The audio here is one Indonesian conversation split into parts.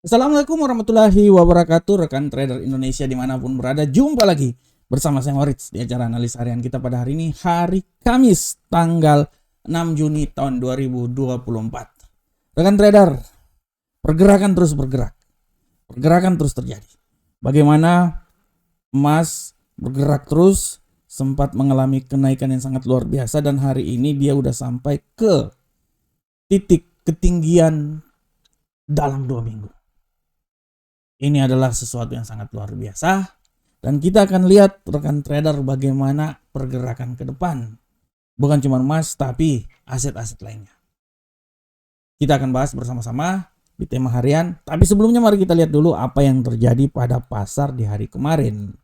Assalamualaikum warahmatullahi wabarakatuh, rekan trader Indonesia dimanapun berada. Jumpa lagi bersama saya Moritz di acara analis harian kita pada hari ini, hari Kamis tanggal 6 Juni tahun 2024. Rekan trader, pergerakan terus bergerak, pergerakan terus terjadi. Bagaimana emas bergerak terus, sempat mengalami kenaikan yang sangat luar biasa, dan hari ini dia udah sampai ke titik ketinggian dalam 2 minggu. Ini adalah sesuatu yang sangat luar biasa, dan kita akan lihat rekan trader bagaimana pergerakan ke depan. Bukan cuma emas, tapi aset-aset lainnya. Kita akan bahas bersama-sama di tema harian, tapi sebelumnya mari kita lihat dulu apa yang terjadi pada pasar di hari kemarin.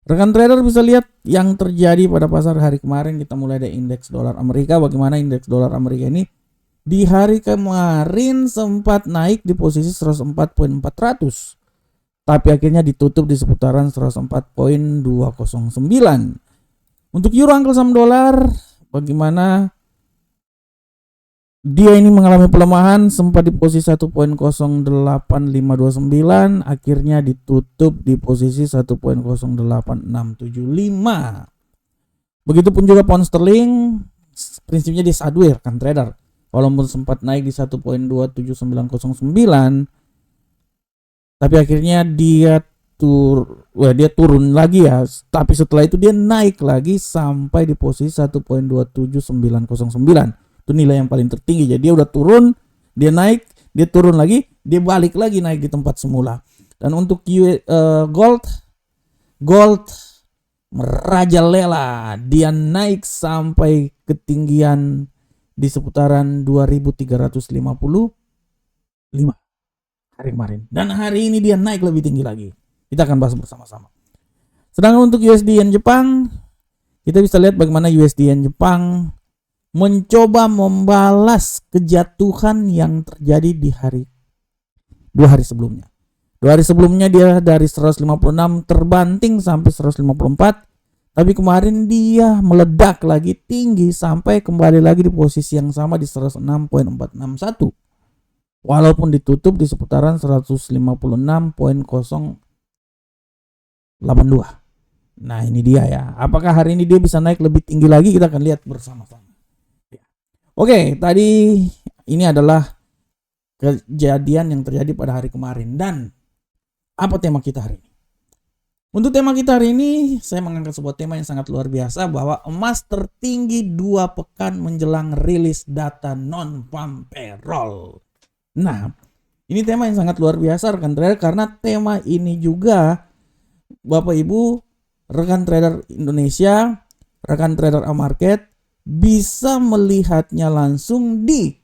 Rekan trader bisa lihat yang terjadi pada pasar hari kemarin. Kita mulai dari indeks dolar Amerika. Bagaimana indeks dolar Amerika ini di hari kemarin sempat naik di posisi 104.400. Tapi akhirnya ditutup di seputaran 104.209. Untuk euro angkel saham dolar, bagaimana dia ini mengalami pelemahan, sempat di posisi 1.08529, akhirnya ditutup di posisi 1.08675. Begitupun juga pound sterling, prinsipnya di sideways kan trader. Walaupun sempat naik di 1.27909, tapi akhirnya dia turun lagi ya. Tapi setelah itu dia naik lagi sampai di posisi 1.27909. Itu nilai yang paling tertinggi. Jadi dia udah turun, dia naik, dia turun lagi, dia balik lagi naik di tempat semula. Dan untuk gold merajalela, dia naik sampai ketinggian di seputaran 2355 hari kemarin, dan hari ini dia naik lebih tinggi lagi. Kita akan bahas bersama-sama. Sedangkan untuk USD Yen Jepang, kita bisa lihat bagaimana USD Yen Jepang mencoba membalas kejatuhan yang terjadi di dua hari sebelumnya. 2 hari sebelumnya dia dari 156 terbanting sampai 154, tapi kemarin dia meledak lagi tinggi sampai kembali lagi di posisi yang sama di 106.461. Walaupun ditutup di seputaran 156.082. Nah ini dia ya. Apakah hari ini dia bisa naik lebih tinggi lagi? Kita akan lihat bersama-sama. Oke, tadi ini adalah kejadian yang terjadi pada hari kemarin. Dan apa tema kita hari ini? Untuk tema kita hari ini, saya mengangkat sebuah tema yang sangat luar biasa, bahwa emas tertinggi 2 pekan menjelang rilis data non-farm payroll. Nah, ini tema yang sangat luar biasa rekan trader, karena tema ini juga Bapak Ibu rekan trader Indonesia, rekan trader A-Market bisa melihatnya langsung di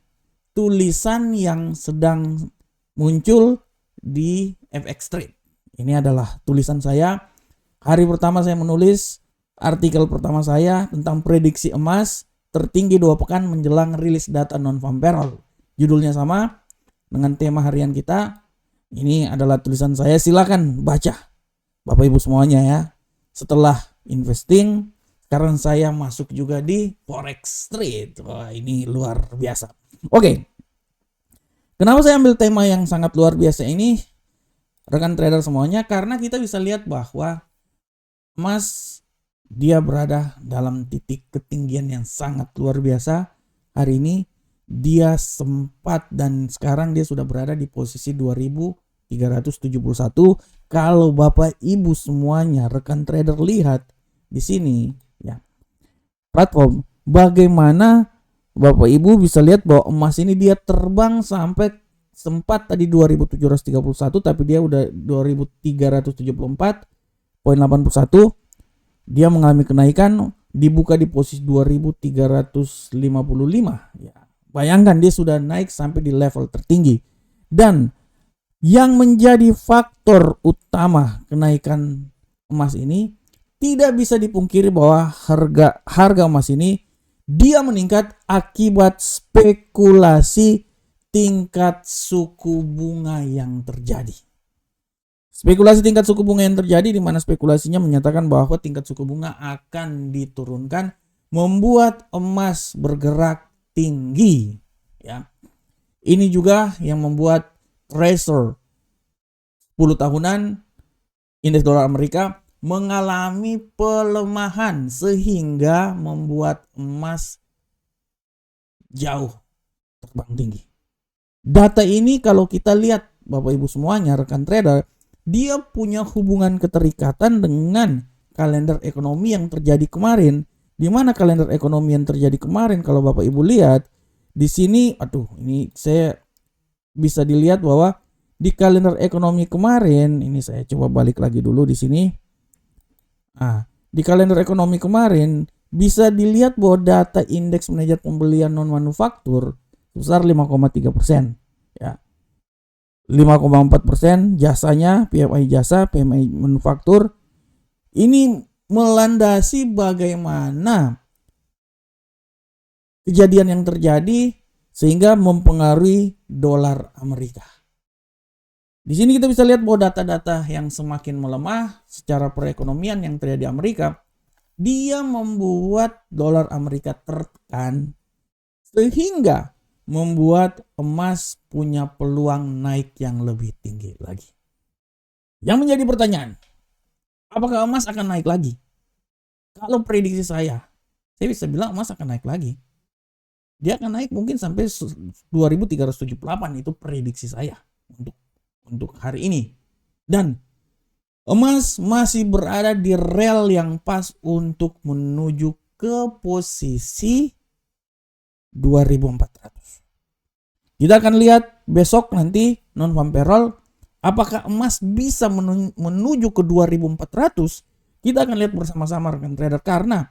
tulisan yang sedang muncul di FX Trade. Ini adalah tulisan saya. Hari pertama saya menulis artikel pertama saya tentang prediksi emas tertinggi 2 pekan menjelang rilis data non-farm payroll. Judulnya sama dengan tema harian kita. Ini adalah tulisan saya, silakan baca Bapak Ibu semuanya ya. Setelah investing, sekarang saya masuk juga di Forex Trade. Wah, ini luar biasa. Oke. Kenapa saya ambil tema yang sangat luar biasa ini, rekan trader semuanya? Karena kita bisa lihat bahwa emas dia berada dalam titik ketinggian yang sangat luar biasa hari ini. Dia sempat dan sekarang dia sudah berada di posisi 2371. Kalau Bapak Ibu semuanya rekan trader lihat di sini ya, platform, bagaimana Bapak Ibu bisa lihat bahwa emas ini dia terbang sampai sempat tadi 2731, tapi dia udah 2374.81. Dia mengalami kenaikan, dibuka di posisi 2355 ya. Bayangkan dia sudah naik sampai di level tertinggi. Dan yang menjadi faktor utama kenaikan emas ini, tidak bisa dipungkiri bahwa harga emas ini dia meningkat akibat spekulasi tingkat suku bunga yang terjadi. Spekulasi tingkat suku bunga yang terjadi, di mana spekulasinya menyatakan bahwa tingkat suku bunga akan diturunkan, membuat emas bergerak tinggi ya. Ini juga yang membuat Treasury tahunan indeks dolar Amerika mengalami pelemahan sehingga membuat emas jauh terbang tinggi. Data ini kalau kita lihat Bapak Ibu semuanya, rekan trader, dia punya hubungan keterikatan dengan kalender ekonomi yang terjadi kemarin. Di mana kalender ekonomi yang terjadi kemarin kalau Bapak Ibu lihat di sini, ini saya bisa dilihat bahwa di kalender ekonomi kemarin, ini saya coba balik lagi dulu di sini. Di kalender ekonomi kemarin bisa dilihat bahwa data indeks manajer pembelian non manufaktur sebesar 5,3%, ya. 5,4% jasanya, PMI jasa, PMI manufaktur. Ini melandasi bagaimana kejadian yang terjadi sehingga mempengaruhi dolar Amerika. Di sini kita bisa lihat bahwa data-data yang semakin melemah secara perekonomian yang terjadi di Amerika, dia membuat dolar Amerika tertekan sehingga membuat emas punya peluang naik yang lebih tinggi lagi. Yang menjadi pertanyaan, apakah emas akan naik lagi? Kalau prediksi saya bisa bilang emas akan naik lagi. Dia akan naik mungkin sampai 2378, itu prediksi saya untuk hari ini. Dan emas masih berada di rel yang pas untuk menuju ke posisi 2400. Kita akan lihat besok nanti non-farm payroll, apakah emas bisa menuju ke 2400. Kita akan lihat bersama-sama rekan trader, karena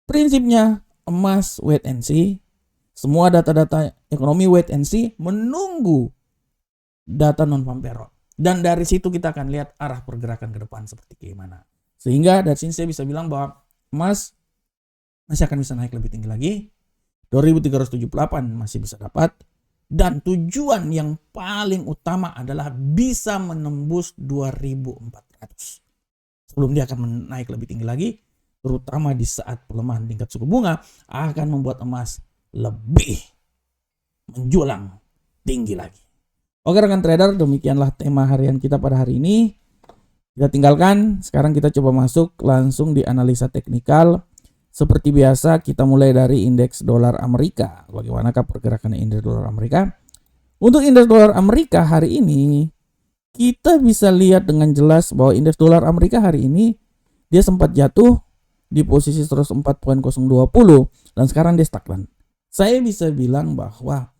prinsipnya emas wait and see. Semua data-data ekonomi wait and see, menunggu data non-farm payroll. Dan dari situ kita akan lihat arah pergerakan ke depan seperti gimana. Sehingga dari sini saya bisa bilang bahwa emas masih akan bisa naik lebih tinggi lagi. 2378 masih bisa dapat. Dan tujuan yang paling utama adalah bisa menembus 2400. Sebelum dia akan naik lebih tinggi lagi, terutama di saat pelemahan tingkat suku bunga akan membuat emas lebih menjulang tinggi lagi. Oke rekan trader, demikianlah tema harian kita pada hari ini. Kita tinggalkan, sekarang kita coba masuk langsung di analisa teknikal. Seperti biasa kita mulai dari indeks dolar Amerika. Bagaimanakah pergerakan indeks dolar Amerika? Untuk indeks dolar Amerika hari ini, kita bisa lihat dengan jelas bahwa indeks dolar Amerika hari ini dia sempat jatuh di posisi 104.020 dan sekarang dia stagnan. Saya bisa bilang bahwa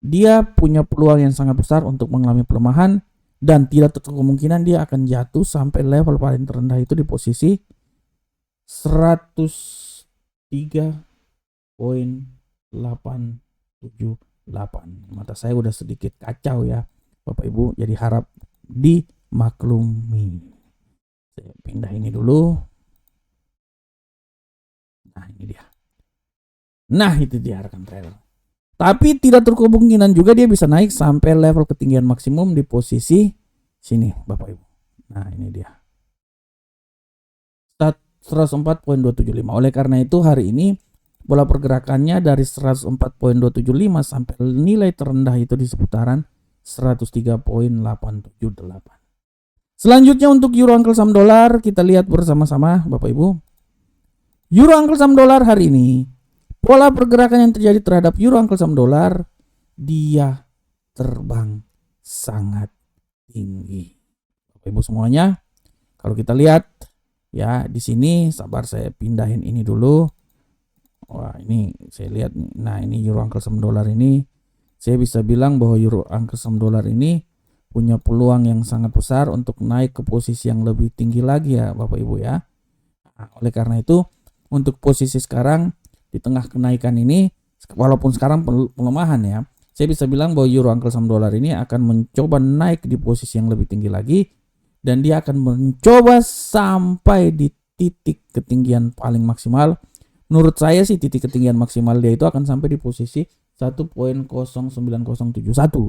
dia punya peluang yang sangat besar untuk mengalami pelemahan dan tidak tertutup kemungkinan dia akan jatuh sampai level paling terendah itu di posisi 103.878. Mata saya udah sedikit kacau ya Bapak Ibu, jadi harap dimaklumi. Saya pindah ini dulu. Nah ini dia. Nah itu dia rekan trader. Tapi tidak terkemungkinan juga dia bisa naik sampai level ketinggian maksimum di posisi sini Bapak Ibu. Nah ini dia. 104.275. Oleh karena itu hari ini pola pergerakannya dari 104.275 sampai nilai terendah itu di seputaran 103.878. Selanjutnya untuk euro angkel saham dolar, kita lihat bersama-sama Bapak Ibu. Euro angkel saham dolar hari ini, pola pergerakan yang terjadi terhadap euro angkel saham dolar, dia terbang sangat tinggi. Bapak Ibu semuanya, kalau kita lihat ya di sini, sabar saya pindahin ini dulu. Wah, ini saya lihat nih. Nah, ini euro angkel saham dolar ini, saya bisa bilang bahwa euro angkel saham dolar ini punya peluang yang sangat besar untuk naik ke posisi yang lebih tinggi lagi ya Bapak Ibu ya. Nah, oleh karena itu untuk posisi sekarang di tengah kenaikan ini, walaupun sekarang pelemahan ya, saya bisa bilang bahwa euro angkel saham dolar ini akan mencoba naik di posisi yang lebih tinggi lagi, dan dia akan mencoba sampai di titik ketinggian paling maksimal. Menurut saya sih titik ketinggian maksimal dia itu akan sampai di posisi 1.09071,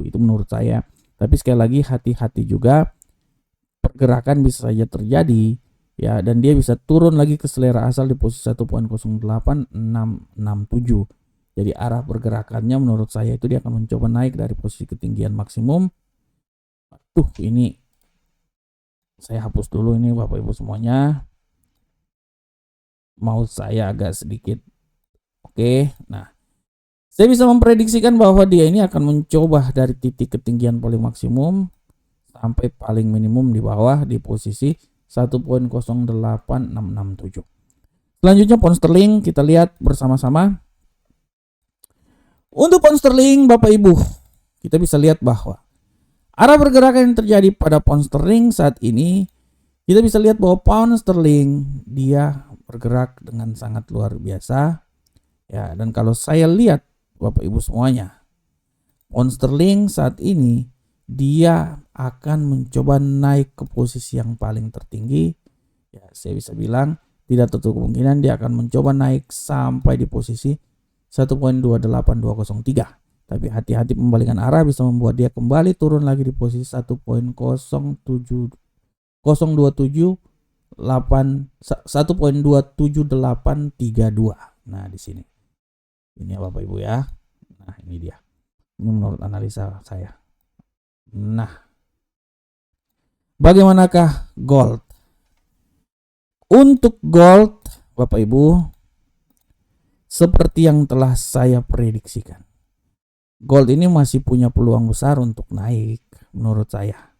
itu menurut saya. Tapi sekali lagi hati-hati juga, pergerakan bisa saja terjadi ya, dan dia bisa turun lagi ke selera asal di posisi 1.08667. Jadi arah pergerakannya menurut saya itu dia akan mencoba naik dari posisi ketinggian maksimum Ini saya hapus dulu ini Bapak Ibu semuanya. Mouse saya agak sedikit. Oke, nah saya bisa memprediksikan bahwa dia ini akan mencoba dari titik ketinggian paling maksimum sampai paling minimum di bawah di posisi 1.08667. Selanjutnya pound sterling kita lihat bersama-sama. Untuk pound sterling Bapak Ibu, kita bisa lihat bahwa arah pergerakan yang terjadi pada pound sterling saat ini, kita bisa lihat bahwa pound sterling dia bergerak dengan sangat luar biasa. Ya, dan kalau saya lihat Bapak Ibu semuanya, pound sterling saat ini dia akan mencoba naik ke posisi yang paling tertinggi. Ya, saya bisa bilang tidak tertutup kemungkinan dia akan mencoba naik sampai di posisi 1.28203. Tapi hati-hati, pembalikan arah bisa membuat dia kembali turun lagi di posisi 1.27832. Nah, di sini. Ini ya Bapak Ibu ya. Nah, ini dia. Ini menurut analisa saya. Nah, bagaimanakah gold? Untuk gold, Bapak Ibu, seperti yang telah saya prediksikan, gold ini masih punya peluang besar untuk naik menurut saya.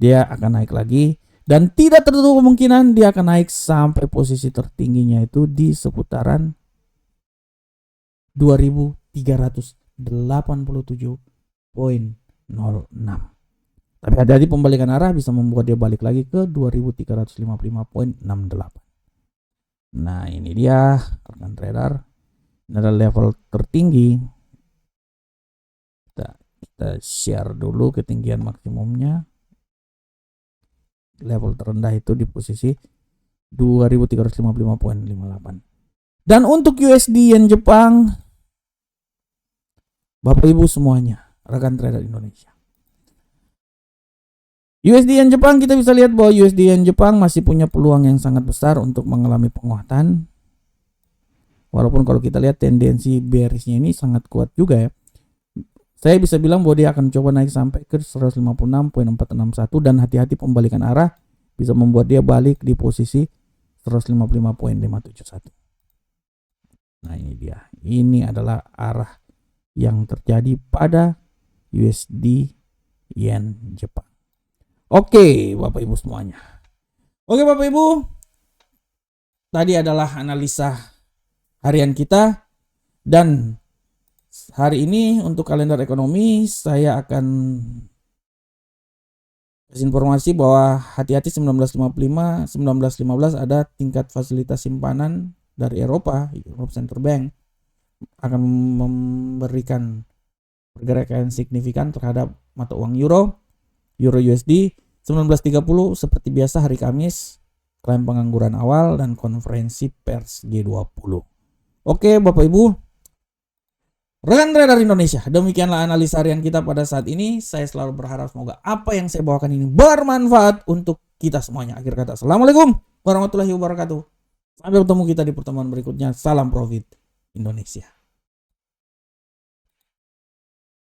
Dia akan naik lagi dan tidak tertutup kemungkinan dia akan naik sampai posisi tertingginya itu di seputaran 2387.06. Tapi hati-hati, pembalikan arah bisa membuat dia balik lagi ke 2355.68. Nah, ini dia rekan trader. Ini adalah level tertinggi. Kita share dulu ketinggian maksimumnya. Level terendah itu di posisi 2355.58. Dan untuk USD Yen Jepang, Bapak Ibu semuanya, rekan trader Indonesia, USD Yen Jepang, kita bisa lihat bahwa USD Yen Jepang masih punya peluang yang sangat besar untuk mengalami penguatan. Walaupun kalau kita lihat tendensi bearishnya ini sangat kuat juga ya. Saya bisa bilang bahwa dia akan coba naik sampai ke 156.461 dan hati-hati, pembalikan arah bisa membuat dia balik di posisi 155.571. Nah, ini dia. Ini adalah arah yang terjadi pada USD Yen Jepang. Oke, Bapak Ibu semuanya. Oke, Bapak Ibu. Tadi adalah analisa harian kita, dan hari ini untuk kalender ekonomi saya akan kasih informasi bahwa hati-hati 1915 ada tingkat fasilitas simpanan dari Europe Central Bank akan memberikan pergerakan signifikan terhadap mata uang Euro USD. 19.30 seperti biasa hari Kamis, klaim pengangguran awal dan konferensi pers G20. Oke Bapak Ibu, rekan trader Indonesia, demikianlah analisa harian kita pada saat ini. Saya selalu berharap semoga apa yang saya bawakan ini bermanfaat untuk kita semuanya. Akhir kata, assalamualaikum warahmatullahi wabarakatuh. Sampai bertemu kita di pertemuan berikutnya. Salam profit Indonesia.